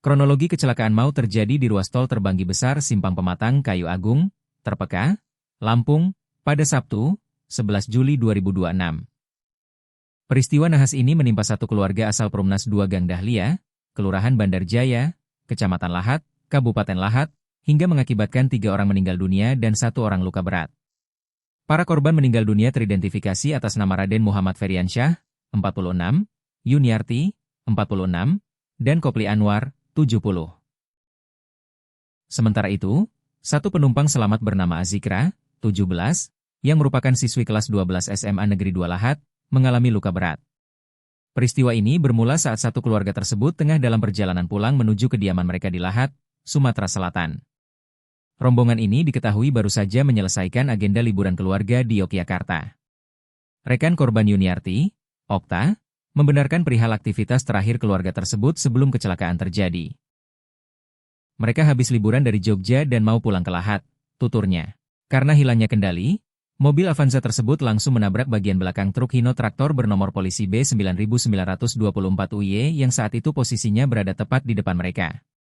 Kronologi kecelakaan maut terjadi di ruas tol Terbanggi Besar Simpang Pematang Kayu Agung, Terpeka, Lampung, pada Sabtu, 11 Juli 2026. Peristiwa nahas ini menimpa satu keluarga asal Perumnas 2 Gang Dahlia, Kelurahan Bandar Jaya, Kecamatan Lahat, Kabupaten Lahat, hingga mengakibatkan 3 orang meninggal dunia dan 1 orang luka berat. Para korban meninggal dunia teridentifikasi atas nama Raden Muhammad Feriansyah, 46, Yuniarti, 46, dan Kopli Anwar, 70. Sementara itu, satu penumpang selamat bernama Azikra, 17, yang merupakan siswi kelas 12 SMA Negeri 2 Lahat, mengalami luka berat. Peristiwa ini bermula saat satu keluarga tersebut tengah dalam perjalanan pulang menuju kediaman mereka di Lahat, Sumatera Selatan. Rombongan ini diketahui baru saja menyelesaikan agenda liburan keluarga di Yogyakarta. Rekan korban Yuniarti, Okta, membenarkan perihal aktivitas terakhir keluarga tersebut sebelum kecelakaan terjadi. Mereka habis liburan dari Jogja dan mau pulang ke Lahat, tuturnya. Karena hilangnya kendali, mobil Avanza tersebut langsung menabrak bagian belakang truk Hino traktor bernomor polisi B9924UY yang saat itu posisinya berada tepat di depan mereka.